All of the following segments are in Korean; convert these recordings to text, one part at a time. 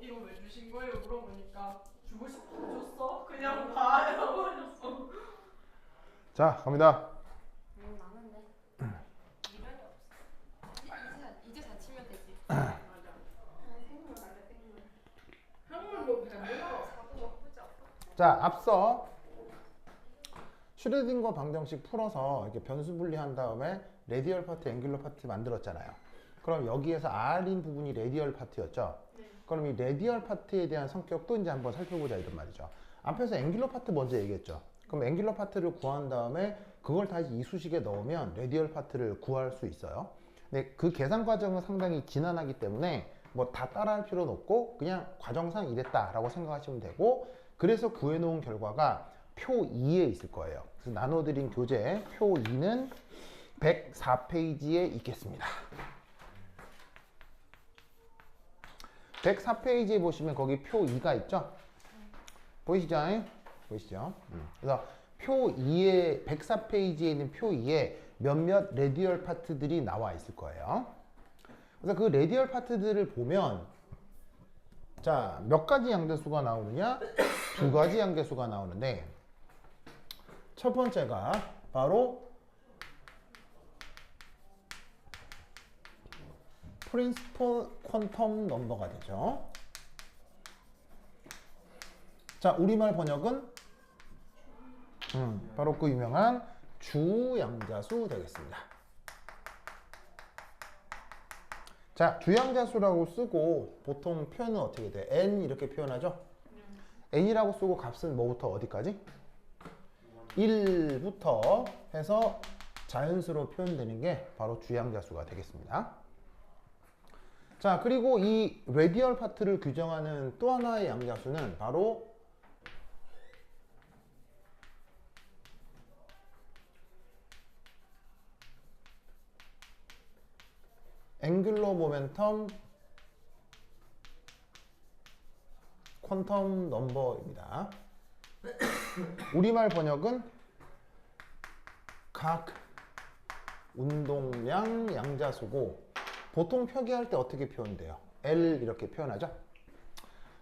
이거 왜 주신 거예요? 물어보니까 주고 싶어 줬어? 그냥 봐요 하셨어. 자, 갑니다. 나는데 미련이 없어. 이제 잘 치면 되지. 맞아. 생물 할래 생물. 생물도 배불러. 자꾸 나쁘지 않아. 자, 앞서 슈레딩거 방정식 풀어서 이렇게 변수 분리한 다음에 레디얼 파트, 앵귤러 파트 만들었잖아요. 그럼 여기에서 R인 부분이 레디얼 파트였죠. 네. 그럼 이 레디얼 파트에 대한 성격도 이제 한번 살펴보자 이런 말이죠. 앞에서 앵귤러 파트 먼저 얘기했죠. 그럼 앵귤러 파트를 구한 다음에 그걸 다시 이수식에 넣으면 레디얼 파트를 구할 수 있어요. 근데 그 계산 과정은 상당히 지난하기 때문에 뭐 다 따라할 필요는 없고 그냥 과정상 이랬다라고 생각하시면 되고, 그래서 구해놓은 결과가 표 2에 있을 거예요. 그래서 나눠드린 교재 표 2는 104페이지에 있겠습니다. 104페이지에 보시면 거기 표 2가 있죠? 보이시죠? 보이시죠? 그래서 표 2에 104페이지에 있는 표 2에 몇몇 레디얼 파트들이 나와 있을 거예요. 그래서 그 레디얼 파트들을 보면 자, 몇 가지 양대수가 나오느냐? 두 가지 양대수가 나오는데 첫 번째가 바로 프린시플 퀀텀 넘버가 되죠. 자, 우리말 번역은 바로 그 유명한 주양자수 되겠습니다. 자, 주양자수라고 쓰고 보통 표현은 어떻게 돼? n 이렇게 표현하죠? n이라고 쓰고 값은 뭐부터 어디까지? 1부터 해서 자연수로 표현되는 게 바로 주양자수가 되겠습니다. 자, 그리고 이 레디얼 파트를 규정하는 또 하나의 양자수는 바로 앵귤러 모멘텀 퀀텀 넘버입니다. 우리말 번역은 각 운동량 양자수고 보통 표기할 때 어떻게 표현돼요? L 이렇게 표현하죠?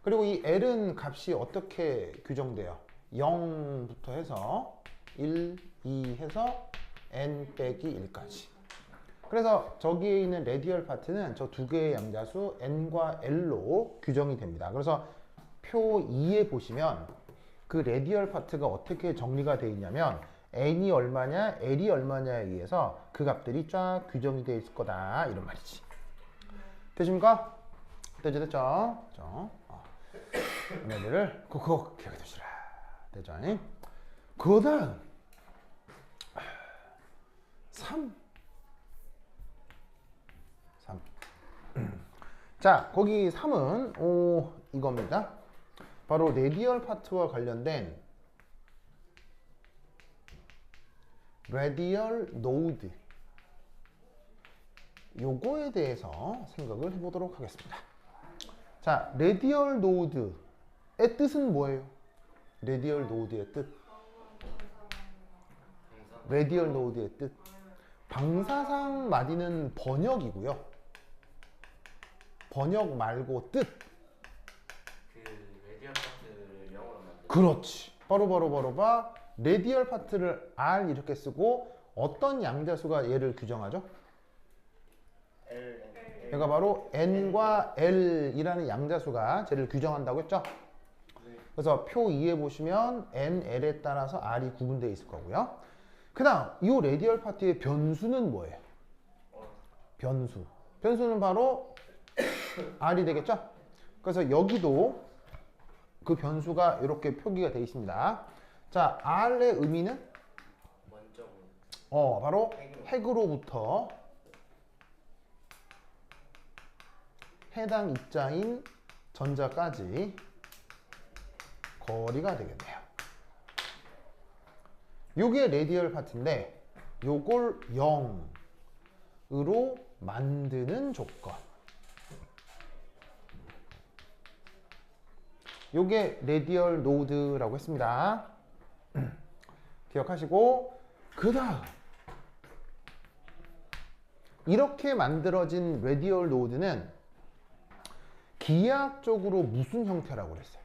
그리고 이 L은 값이 어떻게 규정돼요? 0부터 해서 1, 2 해서 n 빼기 1까지. 그래서 저기에 있는 레디얼 파트는 저 두 개의 양자수 n과 l로 규정이 됩니다. 그래서 표 2에 보시면 그 레디얼 파트가 어떻게 정리가 되어 있냐면 n이 얼마냐, l이 얼마냐에 의해서 그 값들이 쫙 규정이 되어 있을 거다 이런 말이지. 되십니까? 됐죠? 얘네들을 콕콕 기억해 두시라. 되죠? 그 다음 3. 자, 거기 3은 이겁니다. 바로 레디얼 파트와 관련된 레디얼 노드, 요거에 대해서 생각을 해보도록 하겠습니다. 자, 레디얼 노드의 뜻은 뭐예요? 레디얼 노드의 뜻. 레디얼 노드의 뜻. 방사상 마디는 번역이고요. 번역 말고 뜻. 그 레디얼 파트를 영어로 만든. 그렇지. 바로 레디얼 파트를 R 이렇게 쓰고 어떤 양자수가 얘를 규정하죠? L. 얘가 바로 N과 L이라는 양자수가 쟤를 규정한다고 했죠? 그래서 표 2에 보시면 N, L에 따라서 R이 구분되어 있을 거고요. 그 다음 이 레디얼 파트의 변수는 뭐예요? 변수. 변수는 바로 R이 되겠죠? 그래서 여기도 그 변수가 이렇게 표기가 되어 있습니다. 자, R의 의미는 원점. 바로 핵으로부터 해당 입자인 전자까지 거리가 되겠네요. 요게 레디얼 파트인데 요걸 0으로 만드는 조건. 요게 레디얼 노드라고 했습니다. 기억하시고, 그 다음 이렇게 만들어진 레디얼 노드는 기하학적으로 무슨 형태라고 그랬어요?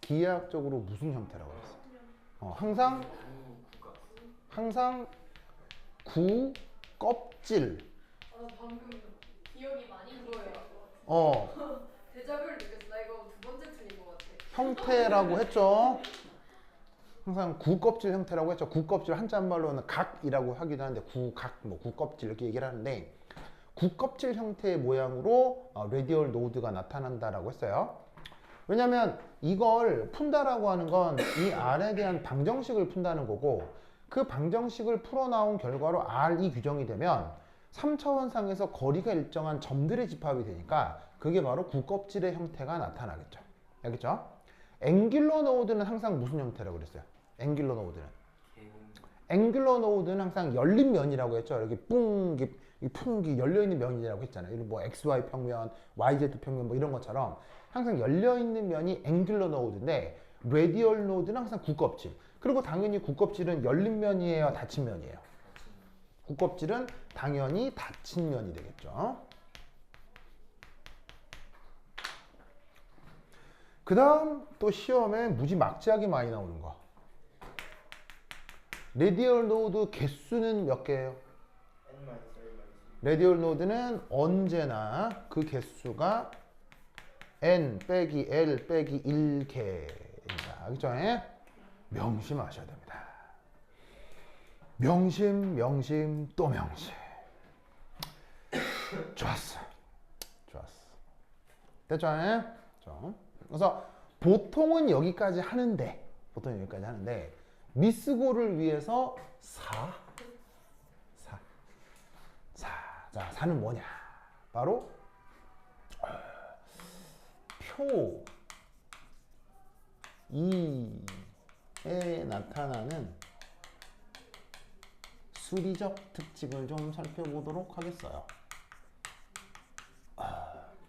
기하학적으로 무슨 형태라고 그랬어요? 항상 구 껍질. 아, 방금 기억이 많이 그거예요. 데자뷰를 느꼈어. 나 이거 두 번째 틀린 것 같아. 형태라고 했죠. 항상 구껍질 형태라고 했죠. 구껍질 한자말로는 각이라고 하기도 하는데 구각, 뭐 구껍질 이렇게 얘기를 하는데 구껍질 형태의 모양으로 레디얼 노드가 나타난다라고 했어요. 왜냐면 이걸 푼다라고 하는 건 이 R에 대한 방정식을 푼다는 거고 그 방정식을 풀어나온 결과로 R이 규정이 되면 3차원상에서 거리가 일정한 점들의 집합이 되니까 그게 바로 구껍질의 형태가 나타나겠죠. 알겠죠? 앵귤러 노드는 항상 무슨 형태라고 그랬어요? 앵귤러 노드는 항상 열린 면이라고 했죠. 이렇게 풍기 열려있는 면이라고 했잖아요. 이런 뭐 XY 평면, YZ 평면 뭐 이런 것처럼 항상 열려있는 면이 앵귤러 노드인데 레디얼 노드는 항상 구껍질. 그리고 당연히 구껍질은 열린 면이에요, 닫힌 면이에요? 구껍질은 당연히 닫힌 면이 되겠죠. 그 다음 또 시험에 무지막지하게 많이 나오는 거. 레디얼 노드 개수는 몇 개예요? 레디얼 노드는 언제나 그 개수가 n 빼기 l 빼기 1개입니다. 알겠죠? 명심하셔야 됩니다. 명심 또 명심. 좋았어. 됐죠? 그래서 보통은 여기까지 하는데 미스고를 위해서 4. 자, 4는 뭐냐? 바로 표 2에 나타나는 수리적 특징을 좀 살펴보도록 하겠어요.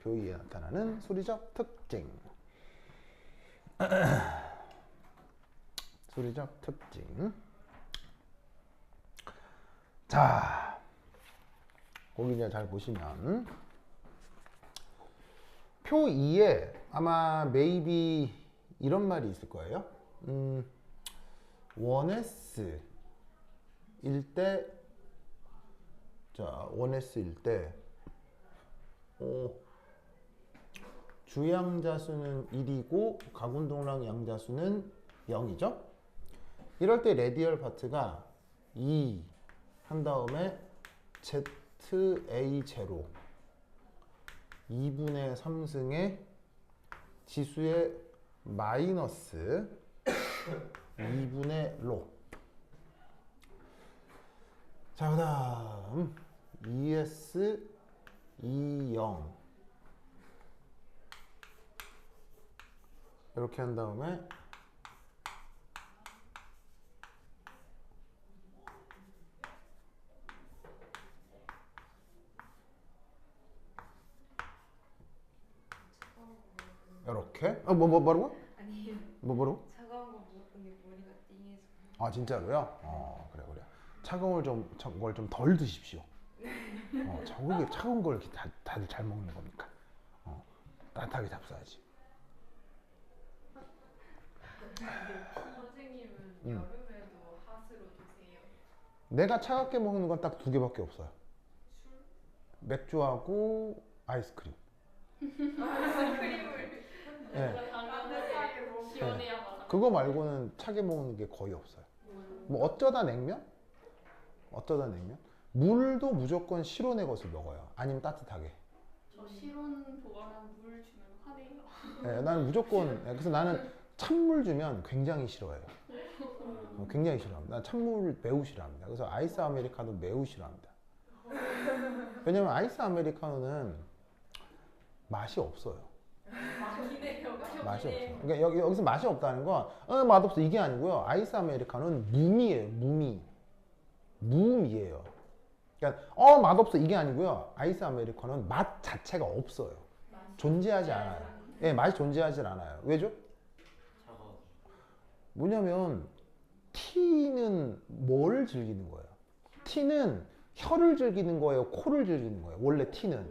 표 2에 나타나는 수리적 특징. 수리적 특징. 자, 거기 이제 잘 보시면 표 2에 아마 maybe 이런 말이 있을 거예요. 1S 일 때, 자, 1S일 때 주양자수는 1이고 가군동락 양자수는 0이죠. 이럴 때 레디얼 파트가 2 한 다음에 ZA0 2분의 3승의 지수의 마이너스 2분의 로. 자, 그 다음 2S 20 이렇게 한 다음에 이렇게 뭐라고? 아니에요. 뭐라고? 차가운 거 먹었더니 머리가 띵해서. 아, 진짜로요? 그래. 차가운 걸 좀 덜 드십시오. 차가운 걸 이렇게 다들 잘 먹는 겁니까? 따뜻하게 잡숴야지. 선생님은 여름에도 핫으로 드세요? 내가 차갑게 먹는 건 딱 2개밖에 없어요. 술? 맥주하고 아이스크림. 아이스크림을 네. 따뜻하게 먹고 시원해야 맛. 그거 말고는 차게 먹는 게 거의 없어요. 뭐 어쩌다 냉면? 물도 무조건 실온의 것을 먹어요. 아니면 따뜻하게. 저 실온 보관한 물 주면 화내요. 네, 나는 무조건. 그래서 나는 찬물 주면 굉장히 싫어해요. 굉장히 싫어합니다. 난 찬물 매우 싫어합니다. 그래서 아이스 아메리카노 매우 싫어합니다. 왜냐면 아이스 아메리카노는 맛이 없어요. 맛이 없어요. 그러니까 여기서 맛이 없다는 건 맛없어 이게 아니고요. 아이스 아메리카노는 무미예요. 무미예요. 그러니까 맛없어 이게 아니고요. 아이스 아메리카노는 맛 자체가 없어요. 존재하지 않아요. 예, 맛이 존재하지 않아요. 왜죠? 뭐냐면 T는 뭘 즐기는 거예요? T는 혀를 즐기는 거예요? 코를 즐기는 거예요? 원래 T는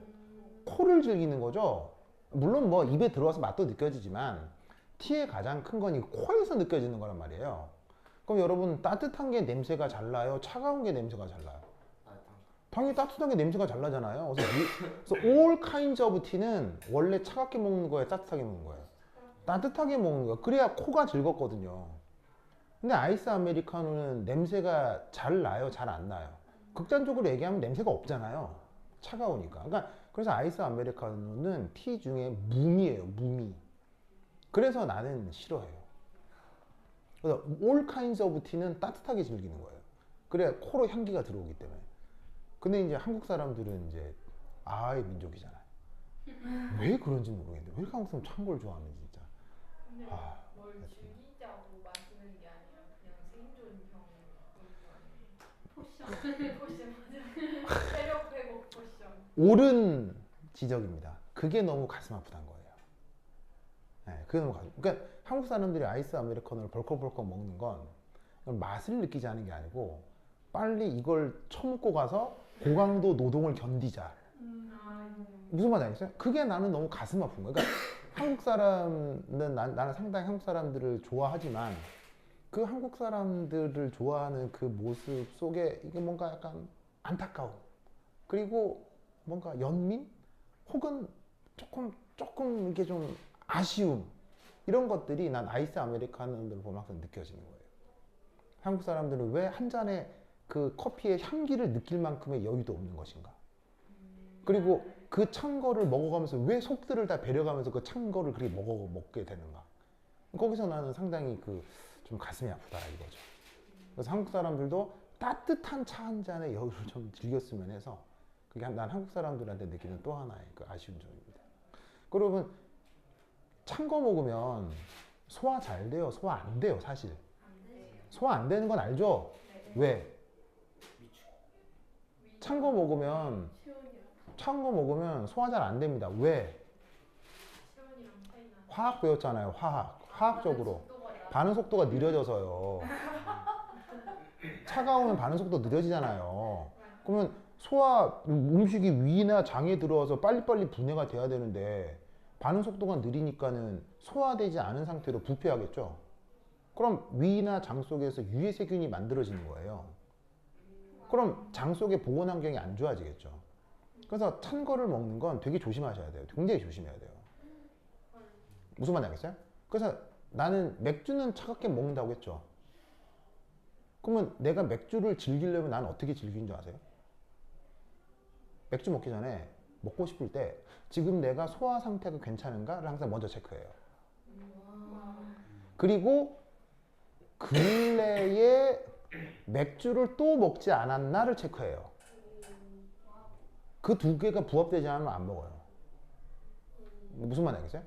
코를 즐기는 거죠? 물론 뭐 입에 들어와서 맛도 느껴지지만 티의 가장 큰 건 이 코에서 느껴지는 거란 말이에요. 그럼 여러분 따뜻한 게 냄새가 잘 나요? 차가운 게 냄새가 잘 나요? 당연히 따뜻한 게 냄새가 잘 나잖아요. 그래서 all kinds of tea는 원래 차갑게 먹는 거예요? 따뜻하게 먹는 거예요? 따뜻하게 먹는 거예요. 그래야 코가 즐겁거든요. 근데 아이스 아메리카노는 냄새가 잘 나요? 잘 안 나요? 극단적으로 얘기하면 냄새가 없잖아요. 차가우니까. 그러니까 그래서 아이스 아메리카노는 티 중에 무미예요. 무미. 그래서 나는 싫어해요. 그래서 all kinds of tea는 따뜻하게 즐기는 거예요. 그래야 코로 향기가 들어오기 때문에. 근데 이제 한국 사람들은 이제 아의 민족이잖아요. 왜 그런지 모르겠는데 왜 이렇게 한국 사람 찬 걸 좋아하는지 진짜. 근데 아, 뭘 즐기자고 만드는 게 아니라 그냥 생존형 포션 포션 맞아. 체력 회복 포션. 옳은 지적입니다. 그게 너무 가슴 아프단 거예요. 네, 그게 너무 가슴. 그러니까 한국 사람들이 아이스 아메리카노를 벌컥벌컥 먹는 건 맛을 느끼자는 게 아니고 빨리 이걸 처먹고 가서 고강도 노동을 견디자. 무슨 말인지 알겠어요? 그게 나는 너무 가슴 아픈 거야. 그러니까 한국 사람은 나는 상당히 한국 사람들을 좋아하지만 그 한국 사람들을 좋아하는 그 모습 속에 이게 뭔가 약간 안타까움 그리고 뭔가 연민 혹은 조금 이게 좀 아쉬움 이런 것들이 난 아이스 아메리카노를 보면 항상 느껴지는 거예요. 한국 사람들은 왜 한 잔에 그 커피의 향기를 느낄 만큼의 여유도 없는 것인가? 그리고 그 찬 거를 먹어가면서 왜 속들을 다 배려가면서 그 찬 거를 그렇게 먹게 되는가? 거기서 나는 상당히 좀 가슴이 아프다 이거죠. 그래서 한국 사람들도 따뜻한 차 한 잔의 여유를 좀 즐겼으면 해서 그게 난 한국 사람들한테 느끼는 또 하나의 그 아쉬운 점입니다. 그러면 찬 거 먹으면 소화 잘 돼요? 소화 안 돼요? 사실 소화 안 되는 건 알죠? 왜? 찬 거 먹으면 소화 잘 안 됩니다. 왜? 화학 배웠잖아요. 화학적으로 반응 속도가 느려져서요. 차가우면 반응 속도 느려지잖아요. 그러면 음식이 위나 장에 들어와서 빨리빨리 분해가 돼야 되는데 반응 속도가 느리니까는 소화되지 않은 상태로 부패하겠죠. 그럼 위나 장 속에서 유해 세균이 만들어지는 거예요. 그럼 장 속의 보건 환경이 안 좋아지겠죠. 그래서 찬 거를 먹는 건 되게 조심하셔야 돼요. 굉장히 조심해야 돼요. 무슨 말인지 알겠어요? 그래서 나는 맥주는 차갑게 먹는다고 했죠. 그러면 내가 맥주를 즐기려면 나는 어떻게 즐기는 줄 아세요? 맥주 먹기 전에 먹고 싶을 때 지금 내가 소화 상태가 괜찮은가를 항상 먼저 체크해요. 그리고 근래에 맥주를 또 먹지 않았나를 체크해요. 그 두 개가 부합되지 않으면 안 먹어요. 무슨 말인지 알겠어요?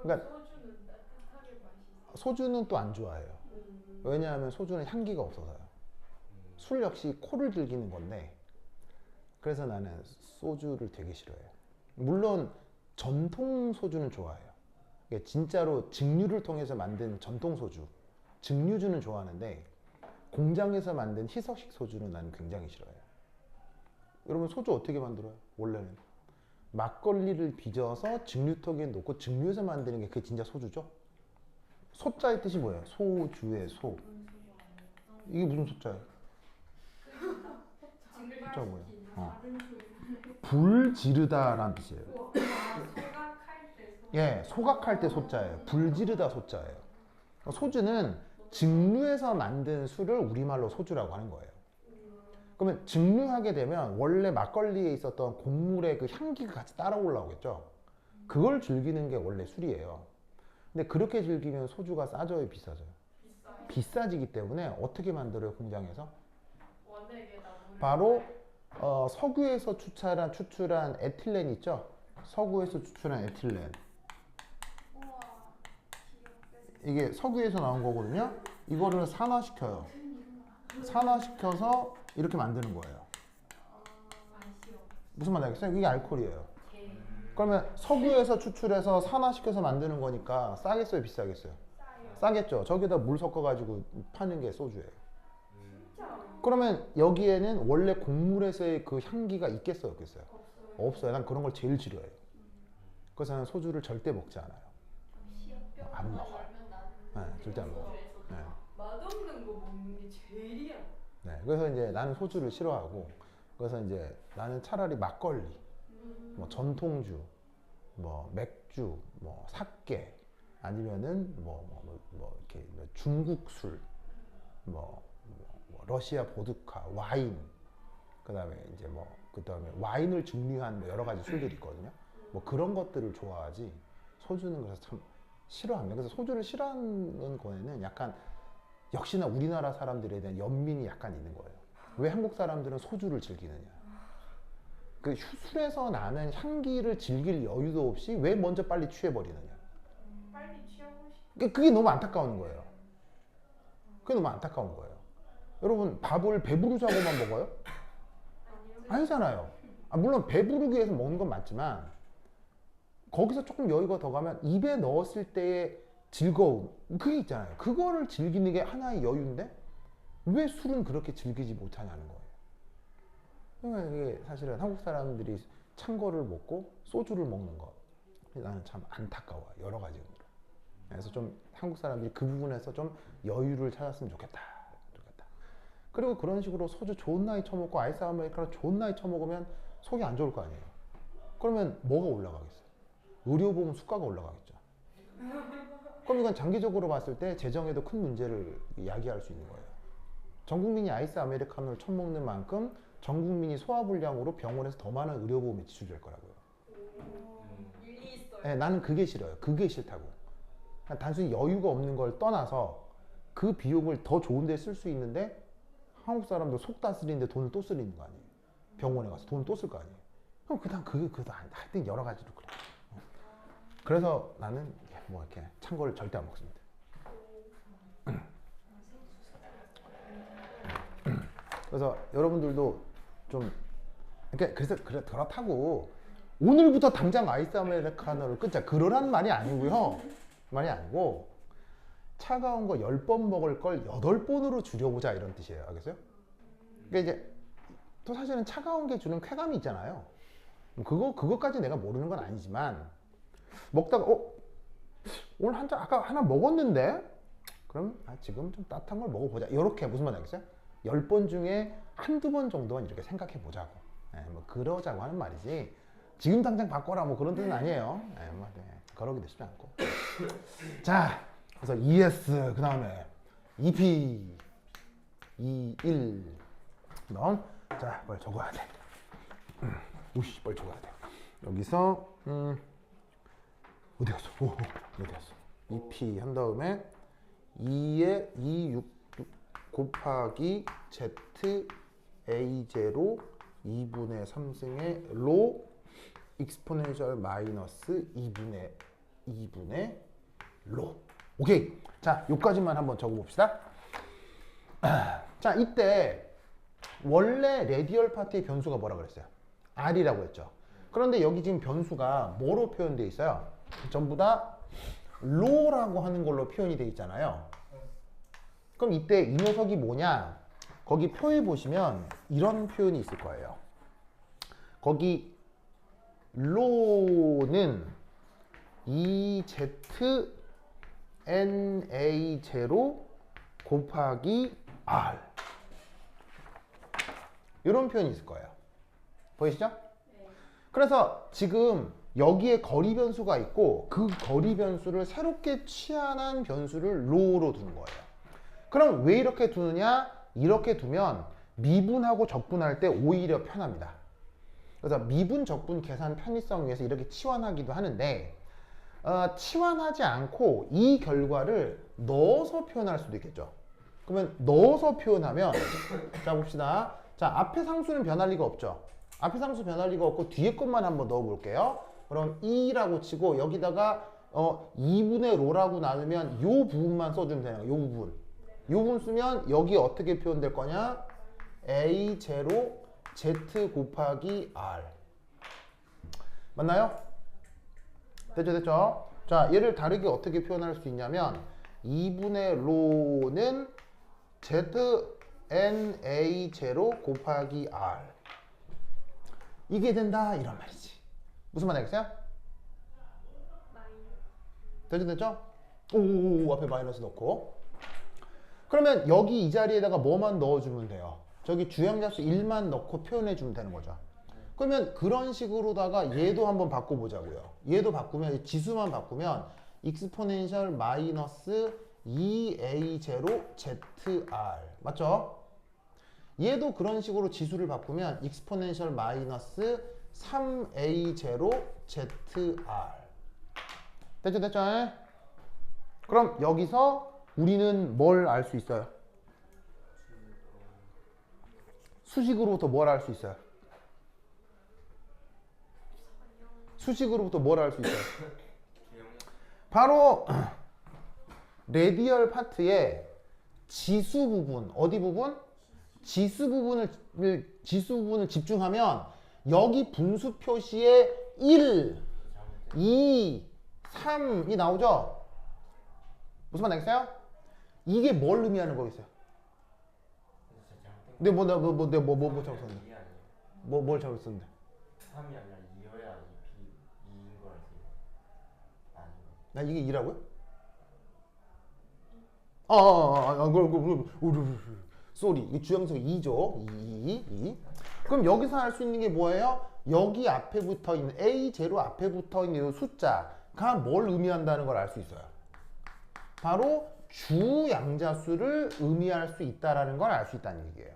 그러니까 소주는 또 안 좋아해요. 왜냐하면 소주는 향기가 없어서요. 술 역시 코를 즐기는 건데 그래서 나는 소주를 되게 싫어해요. 물론 전통 소주는 좋아해요. 진짜로 증류를 통해서 만든 전통 소주, 증류주는 좋아하는데 공장에서 만든 희석식 소주는 나는 굉장히 싫어해요. 여러분 소주 어떻게 만들어요? 원래는 막걸리를 빚어서 증류통에 놓고 증류해서 만드는 게 그게 진짜 소주죠? 소자의 뜻이 뭐예요? 소주의 소. 이게 무슨 소자예요? 소자가 뭐예요? 불 지르다라는 뜻이에요. 예, 소각할 때 소자예요. 불 지르다 소자예요. 소주는 증류해서 만든 술을 우리말로 소주라고 하는 거예요. 그러면 증류하게 되면 원래 막걸리에 있었던 곡물의 그 향기가 같이 따라 올라오겠죠. 그걸 즐기는 게 원래 술이에요. 근데 그렇게 즐기면 소주가 싸져요, 비싸져요? 비싸지기 때문에 어떻게 만들어요, 공장에서? 바로 석유에서 추출한 에틸렌 있죠? 석유에서 추출한 에틸렌. 이게 석유에서 나온 거거든요. 이거를 산화시켜요. 산화시켜서 이렇게 만드는 거예요. 무슨 말인지 알겠어요? 이게 알코올이에요. 그러면 석유에서 추출해서 산화시켜서 만드는 거니까 싸겠어요, 비싸겠어요? 싸겠죠. 저기다 물 섞어가지고 파는 게 소주예요. 그러면 여기에는 원래 곡물에서의 그 향기가 있겠어요, 없겠어요? 없어요. 난 그런 걸 제일 싫어해요. 그래서 소주를 절대 먹지 않아요. 시합병 안 하나 먹어요. 열면 나는 네, 절대 안 먹어요. 네. 맛없는 거 먹는 게 제일이야. 네, 그래서 이제 나는 소주를 싫어하고, 그래서 이제 나는 차라리 막걸리, 뭐 전통주, 뭐 맥주, 뭐 사케, 아니면은 이렇게 중국 술, 뭐 러시아 보드카, 와인, 그다음에 이제 그다음에 와인을 증류한 뭐 여러 가지 술들이 있거든요. 뭐 그런 것들을 좋아하지, 소주는 그래서 참 싫어합니다. 그래서 소주를 싫어하는 거에는 약간 역시나 우리나라 사람들에 대한 연민이 약간 있는 거예요. 왜 한국 사람들은 소주를 즐기느냐? 그 술에서 나는 향기를 즐길 여유도 없이 왜 먼저 빨리 취해버리느냐? 빨리 취하고 싶어. 그게 너무 안타까운 거예요. 그게 너무 안타까운 거예요. 여러분, 밥을 배부르자고만 먹어요? 아니잖아요. 물론 배부르기 위해서 먹는 건 맞지만, 거기서 조금 여유가 더 가면 입에 넣었을 때의 즐거움, 그게 있잖아요. 그거를 즐기는 게 하나의 여유인데 왜 술은 그렇게 즐기지 못하냐는 거예요. 그러니까 이게 사실은 한국 사람들이 찬 거를 먹고 소주를 먹는 거, 나는 참 안타까워요. 여러 가지 의미로. 그래서 좀 한국 사람들이 그 부분에서 좀 여유를 찾았으면 좋겠다. 그리고 그런 식으로 소주 좋은 나이 처먹고 아이스 아메리카노 좋은 나이 처먹으면 속이 안 좋을 거 아니에요. 그러면 뭐가 올라가겠어요? 의료보험 수가가 올라가겠죠. 그럼 이건 장기적으로 봤을 때 재정에도 큰 문제를 야기할 수 있는 거예요. 전 국민이 아이스 아메리카노를 처먹는 만큼 전 국민이 소화불량으로 병원에서 더 많은 의료보험이 지출될 거라고요. 일리 있어요. 네, 나는 그게 싫어요. 그게 싫다고. 그냥 단순히 여유가 없는 걸 떠나서 그 비용을 더 좋은 데 쓸 수 있는데 한국 사람들 속 다스리는데 돈을 또 쓰리는 거 아니에요. 병원에 가서 돈을 또 쓸 거 아니에요. 그럼 그냥 그거 하여튼 여러 가지로 그래. 그래서 나는 뭐 이렇게 찬 거를 절대 안 먹습니다. 그래서 여러분들도 좀 그래서 그렇다고 오늘부터 당장 아이스 아메리카노를 끊자 그러라는 말이 아니고요. 말이 아니고 차가운 거 10번 먹을 걸 8번으로 줄여보자 이런 뜻이에요. 알겠어요? 그러니까 이제 또 사실은 차가운 게 주는 쾌감이 있잖아요. 그것까지 내가 모르는 건 아니지만 먹다가 오늘 한 잔 아까 하나 먹었는데 그럼 지금 좀 따뜻한 걸 먹어보자. 이렇게 무슨 말인지 알겠어요? 10번 중에 한두 번 정도는 이렇게 생각해 보자고. 뭐 그러자고 하는 말이지. 지금 당장 바꿔라 뭐 그런 뜻은 아니에요. 그러기도 쉽지 않고. 자, 그래서 ES 그 다음에 EP 21 그다음 자 빨리 적어야 돼. 오씨 빨리 적어야 돼. 여기서 어디 갔어? 어디 갔어? EP 한 다음에 2에 2 6 곱하기 Z A0 2분의 3승의 로 익스포넨셜 마이너스 2분의 로. 오케이. 자, 요까지만 한번 적어봅시다. 자, 이때 원래 레디얼 파트의 변수가 뭐라 그랬어요? R이라고 했죠. 그런데 여기 지금 변수가 뭐로 표현되어 있어요? 전부 다 로라고 하는 걸로 표현이 되어 있잖아요. 그럼 이때 이 녀석이 뭐냐? 거기 표에 보시면 이런 표현이 있을 거예요. 거기 로는 EZNA0 곱하기 R 이런 표현이 있을 거예요. 보이시죠? 네. 그래서 지금 여기에 거리 변수가 있고 그 거리 변수를 새롭게 취한한 변수를 로로 두는 거예요. 그럼 왜 이렇게 두느냐? 이렇게 두면 미분하고 적분할 때 오히려 편합니다. 그래서 미분 적분 계산 편의성 위해서 이렇게 치환하기도 하는데 치환하지 않고 이 결과를 넣어서 표현할 수도 있겠죠. 그러면 넣어서 표현하면 자 봅시다. 자 앞에 상수는 변할 리가 없죠. 앞에 상수 변할 리가 없고 뒤에 것만 한번 넣어 볼게요. 그럼 2라고 치고 여기다가 2분의 로라고 나누면 요 부분만 써주면 되는 거예요. 요 부분. 요 부분 쓰면 여기 어떻게 표현될 거냐? A0 Z 곱하기 R 맞나요? 됐죠? 자, 얘를 다르게 어떻게 표현할 수 있냐면 2분의 로는 ZNA0 곱하기 R 이게 된다 이런 말이지. 무슨 말 알겠어요? 됐죠? 오, 앞에 마이너스 넣고. 그러면 여기 이 자리에다가 뭐만 넣어주면 돼요? 저기 주양자수 1만 넣고 표현해주면 되는 거죠. 그러면 그런 식으로다가 얘도 한번 바꿔보자고요. 얘도 바꾸면, 지수만 바꾸면 익스포넨셜 마이너스 2a0 zr. 맞죠? 얘도 그런 식으로 지수를 바꾸면 익스포넨셜 마이너스 3a0 zr. 됐죠? 그럼 여기서 우리는 뭘 알 수 있어요? 수식으로부터 뭘 알 수 있어요? 수식으로부터 뭘 알 수 있어요? 바로 레디얼 파트의 지수 부분, 어디 부분? 지수 부분을 집중하면 여기 분수 표시에 1, 2, 3이 나오죠? 무슨 말 알겠어요? 이게 뭘 의미하는 거겠어요? 근데 뭐 잘못했는데? 뭘 잘못했는데? 3이 아니라 2여야 2인 걸 알지. 아니. 나 이게 2라고요? 쏘리. 이 주형수 2죠. 2. 그럼 여기서 알 수 있는 게 뭐예요? 여기 앞에 붙어 있는 A0 앞에 붙어 있는 이 숫자가 뭘 의미한다는 걸 알 수 있어요. 바로 주양자수를 의미할 수 있다라는 걸 알 수 있다는 얘기예요.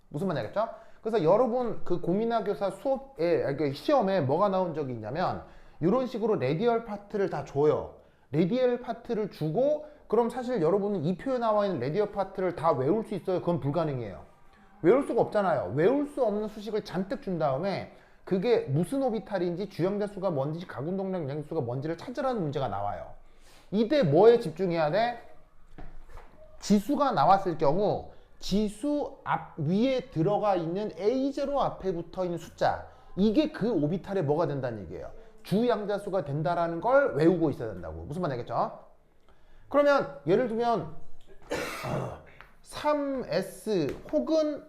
무슨 말인지 알겠죠? 그래서 여러분 그 공인학교사 수업에, 시험에 뭐가 나온 적이 있냐면 이런 식으로 레디얼 파트를 다 줘요. 레디얼 파트를 주고 그럼 사실 여러분은 이 표에 나와 있는 레디얼 파트를 다 외울 수 있어요? 그건 불가능해요. 외울 수가 없잖아요. 외울 수 없는 수식을 잔뜩 준 다음에 그게 무슨 오비탈인지 주형자수가 뭔지 가군동량 양수가 뭔지를 찾으라는 문제가 나와요. 이때 뭐에 집중해야 돼? 지수가 나왔을 경우 지수 앞 위에 들어가 있는 A0 앞에 붙어 있는 숫자, 이게 그 오비탈에 뭐가 된다는 얘기예요. 주양자수가 된다라는 걸 외우고 있어야 된다고. 무슨 말 알겠죠? 그러면 예를 들면 3S 혹은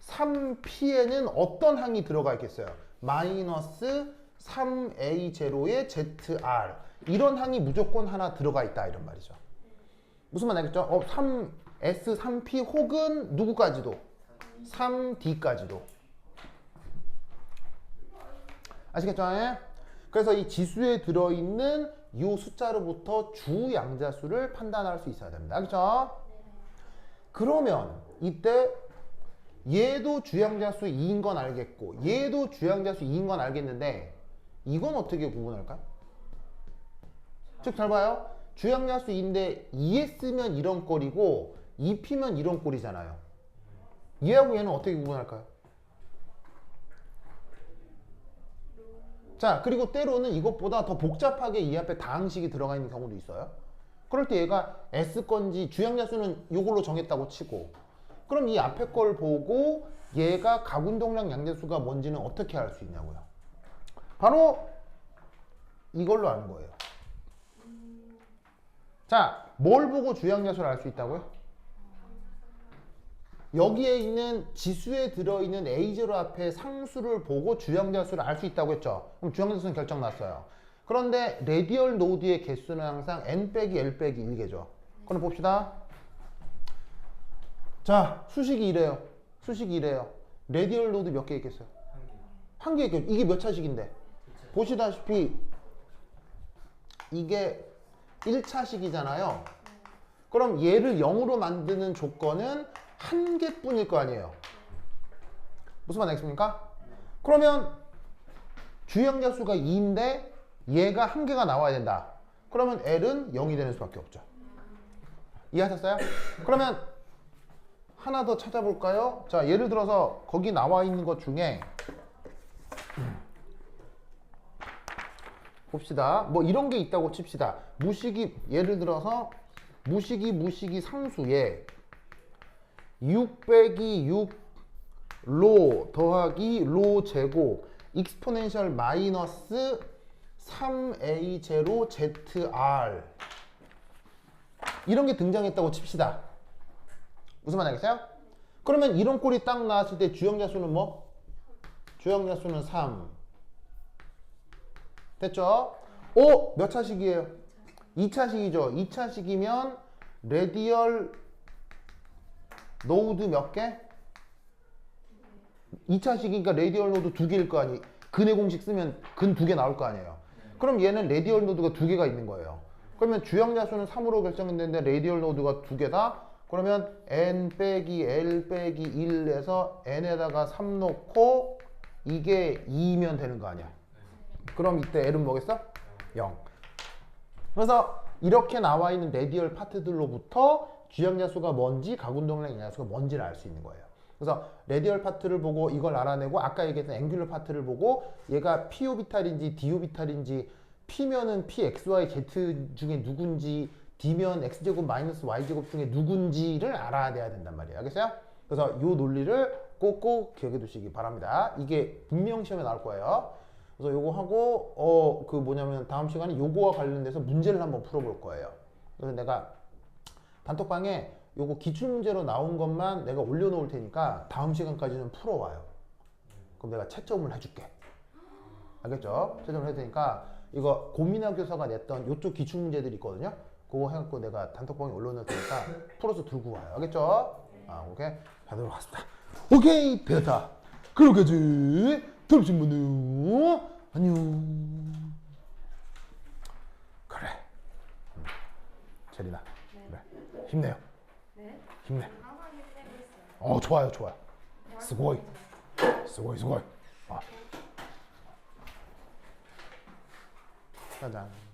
3P에는 어떤 항이 들어가 있겠어요? 마이너스 3A0의 ZR, 이런 항이 무조건 하나 들어가 있다 이런 말이죠. 무슨 말 알겠죠? 3S, 3P 혹은 누구까지도? 3D까지도. 아시겠죠? 그래서 이 지수에 들어있는 이 숫자로부터 주양자수를 판단할 수 있어야 됩니다. 알겠죠? 그러면 이때 얘도 주양자수 2인 건 알겠고 얘도 주양자수 2인 건 알겠는데 이건 어떻게 구분할까요? 즉 잘 봐요. 주양자수 2인데 2에 쓰면 이런 꼴이고 2P면 이런 꼴이잖아요. 얘하고 얘는 어떻게 구분할까요? 자, 그리고 때로는 이것보다 더 복잡하게 이 앞에 다항식이 들어가 있는 경우도 있어요. 그럴 때 얘가 S 건지 주양자수는 이걸로 정했다고 치고, 그럼 이 앞에 걸 보고 얘가 가군동량 양자수가 뭔지는 어떻게 알 수 있냐고요. 바로 이걸로 아는 거예요. 자, 뭘 보고 주양자수를 알 수 있다고요? 여기에 있는 지수에 들어있는 A0 앞에 상수를 보고 주양자수를 알 수 있다고 했죠. 그럼 주양자수는 결정 났어요. 그런데 레디얼 노드의 개수는 항상 n 빼기 l 빼기 1개죠. 그럼 봅시다. 자, 수식이 이래요. 수식이 이래요. 레디얼 노드 몇 개 있겠어요? 한 개 있겠죠. 이게 몇 차식인데? 보시다시피 이게 1차식이잖아요. 그럼 얘를 0으로 만드는 조건은 한 개뿐일 거 아니에요. 무슨 말 알겠습니까? 그러면 주양자수가 2인데 얘가 한 개가 나와야 된다. 그러면 L은 0이 되는 수밖에 없죠. 이해하셨어요? 그러면 하나 더 찾아볼까요? 자, 예를 들어서 거기 나와 있는 것 중에 봅시다. 뭐 이런 게 있다고 칩시다. 무식이, 예를 들어서 무식이 상수에 6 빼기 6 로 더하기 로 제곱 익스포넨셜 마이너스 3a0 zr 이런 게 등장했다고 칩시다. 무슨 말 알겠어요? 그러면 이런 꼴이 딱 나왔을 때 주형자수는 뭐? 주형자수는 3. 됐죠? 몇 차식이에요? 2차식이죠. 2차식이면 레디얼 노드 몇 개? 2차식이니까 레디얼 노드 2개일 거 아니. 근의 공식 쓰면 근 2개 나올 거 아니에요. 그럼 얘는 레디얼 노드가 2개가 있는 거예요. 그러면 주역야수는 3으로 결정됐는데 레디얼 노드가 2개다? 그러면 n 빼기 l 빼기 1에서 n에다가 3 놓고 이게 2면 되는 거 아니야. 그럼 이때 l은 뭐겠어? 0. 그래서 이렇게 나와 있는 레디얼 파트들로부터 주역야수가 뭔지 가군동량 야수가 뭔지를 알 수 있는 거예요. 그래서 레디얼 파트를 보고 이걸 알아내고 아까 얘기했던 앵귤러 파트를 보고 얘가 p 오비탈인지 d 오비탈인지 p면은 p x y z 중에 누군지 d면 x제곱 마이너스 y제곱 중에 누군지를 알아내야 된단 말이에요. 알겠어요? 그래서 이 논리를 꼭꼭 기억해 두시기 바랍니다. 이게 분명 시험에 나올 거예요. 그래서 요거 하고 그 뭐냐면 다음 시간에 요거와 관련돼서 문제를 한번 풀어볼 거예요. 그래서 내가 단톡방에 요거 기출문제로 나온 것만 내가 올려놓을 테니까 다음 시간까지는 풀어와요. 그럼 내가 채점을 해줄게. 알겠죠? 채점을 해줄 테니까 이거 고민아 교사가 냈던 요쪽 기출문제들이 있거든요. 그거 해갖고 내가 단톡방에 올려놓을 테니까 풀어서 들고 와요. 알겠죠? 오케이. 가도록 하겠습니다. 오케이, 됐다. 그러게지. 다음 시간에 안녕. 그래. 제리나. 그래. 힘내요. 네. 힘내. 항상 힘내고 있어요. 좋아요, 좋아요. 스고이. 스고이. 짜잔.